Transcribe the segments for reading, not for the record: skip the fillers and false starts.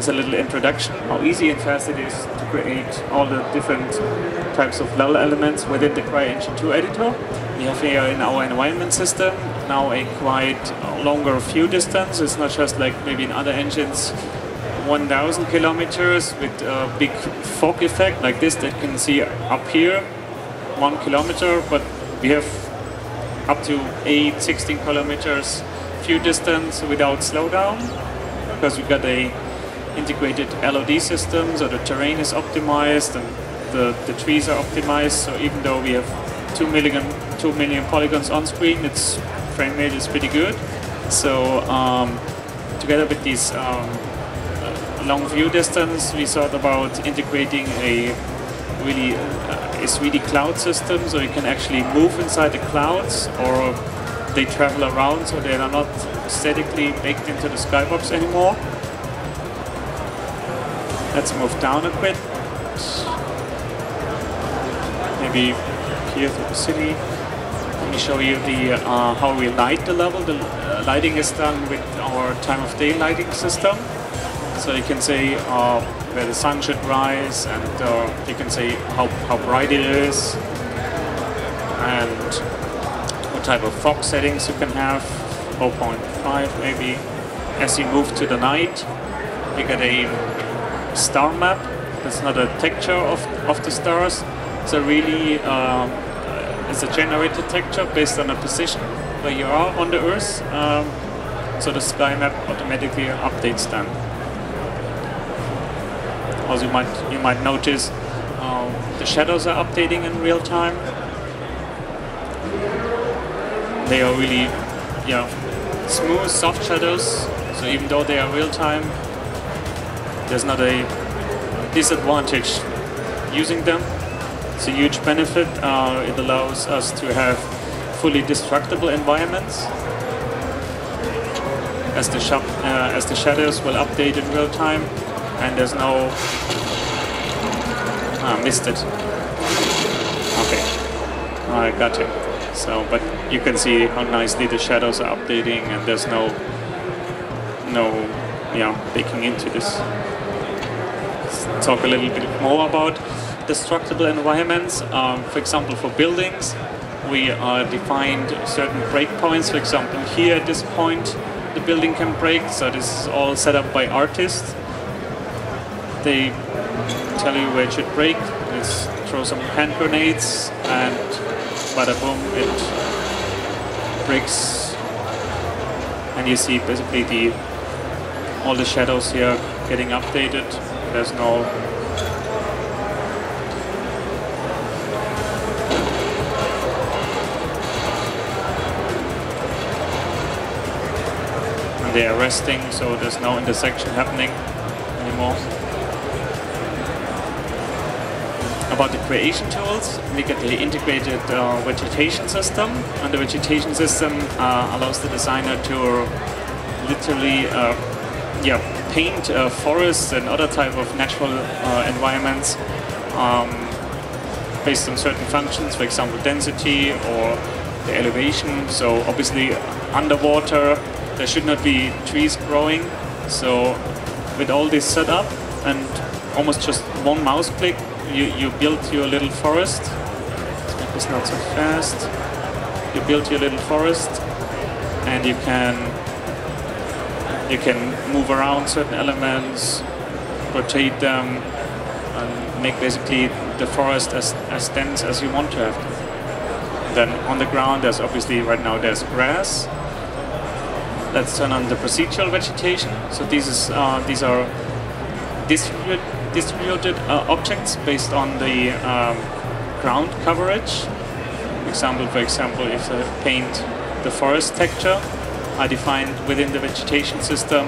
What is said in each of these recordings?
as a little introduction, how easy and fast it is to create all the different types of level elements within the CryEngine 2 editor. We have here in our environment system now a quite longer view distance. It's not just like maybe in other engines 1,000 kilometers with a big fog effect like this that you can see up here, 1 kilometer, but we have up to 16 kilometers view distance without slowdown, because we got a integrated LOD system, so the terrain is optimized and the trees are optimized. So even though we have 2 million polygons on screen, its frame rate is pretty good. So together with this long view distance, we thought about integrating a really 3D cloud system, so you can actually move inside the clouds, or they travel around, so they are not statically baked into the skybox anymore. Let's move down a bit. Maybe here through the city. Let me show you the how we light the level. The lighting is done with our time of day lighting system. So you can say where the sun should rise, and you can say how bright it is, and what type of fog settings you can have, 0.5 maybe. As you move to the night, you get a star map. That's not a texture of the stars. So really, it's a generated texture based on a position where you are on the Earth. So the sky map automatically updates them. Also, you might notice the shadows are updating in real time. They are really, smooth, soft shadows. So even though they are real time, there's not a disadvantage using them. It's a huge benefit. It allows us to have fully destructible environments, as the shadows will update in real time, and there's no missed it. Okay, I got it. So, but you can see how nicely the shadows are updating, and there's no baking into this. Let's talk a little bit more about destructible environments. For example, for buildings, we defined certain breakpoints. For example, here at this point, the building can break. So this is all set up by artists. They tell you where it should break. Let's throw some hand grenades, and bada boom, it breaks. And you see basically all the shadows here getting updated. There's no they are resting, so there's no intersection happening anymore. About the creation tools, we get the integrated vegetation system, and the vegetation system allows the designer to literally paint forests and other type of natural environments based on certain functions, for example density or the elevation. So obviously underwater there should not be trees growing. So with all this set up and almost just one mouse click, you build your little forest. Let's make this not so fast. You build your little forest, and you can move around certain elements, rotate them, and make basically the forest as dense as you want to have them. Then on the ground, there's obviously right now there's grass. Let's turn on the procedural vegetation. So these are distributed objects based on the ground coverage. For example, if I paint the forest texture, I defined within the vegetation system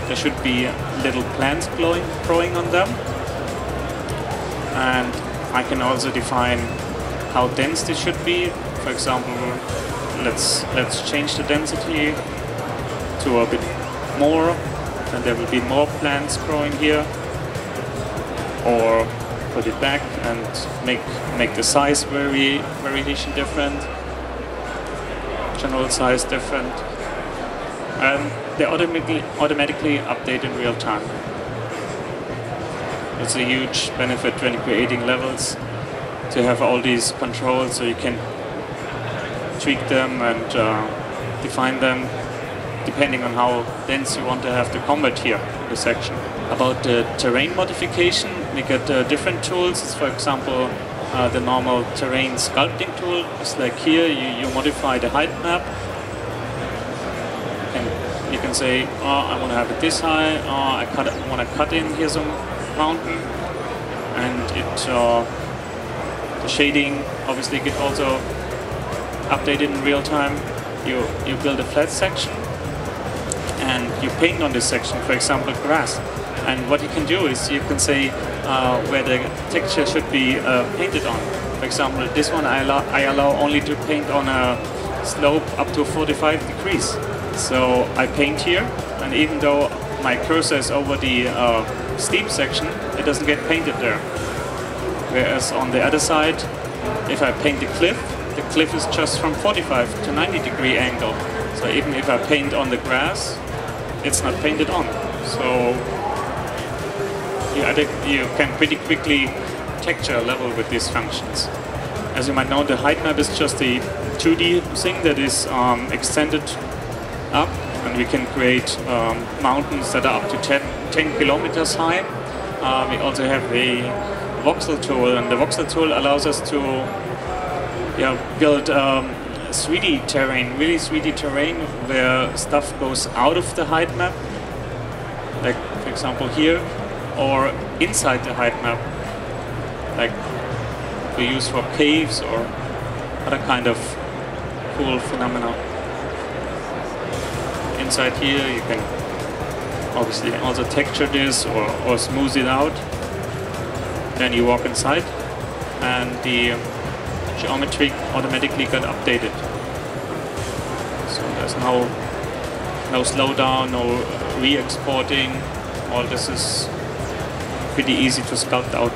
there should be little plants growing on them, and I can also define how dense they should be. For example, let's change the density to a bit more, and there will be more plants growing here, or put it back and make the size variation different, general size different, and they automatically update in real time. It's a huge benefit when creating levels to have all these controls, so you can tweak them and define them depending on how dense you want to have the combat here in the section. About the terrain modification, we get different tools. It's, for example, the normal terrain sculpting tool. It's like here, you modify the height map. And you can say, oh, I want to have it this high, oh, I want to cut in here some mountain. And the shading obviously get also updated in real time. You build a flat section and you paint on this section, for example, grass. And what you can do is you can say where the texture should be painted on. For example, this one I allow only to paint on a slope up to 45 degrees. So I paint here, and even though my cursor is over the steep section, it doesn't get painted there. Whereas on the other side, if I paint the cliff is just from 45 to 90 degree angle. So even if I paint on the grass, it's not painted on. So you can pretty quickly texture level with these functions. As you might know, the height map is just a 2D thing that is extended up, and we can create mountains that are up to 10 kilometers high. We also have a voxel tool, and the voxel tool allows us to build 3D terrain, really 3D terrain, where stuff goes out of the height map, like for example here, or inside the height map, like we use for caves or other kind of cool phenomena. Inside here you can obviously also texture this or smooth it out. Then you walk inside and the geometry automatically got updated. So there's no slowdown, no re-exporting. All this is pretty easy to sculpt out.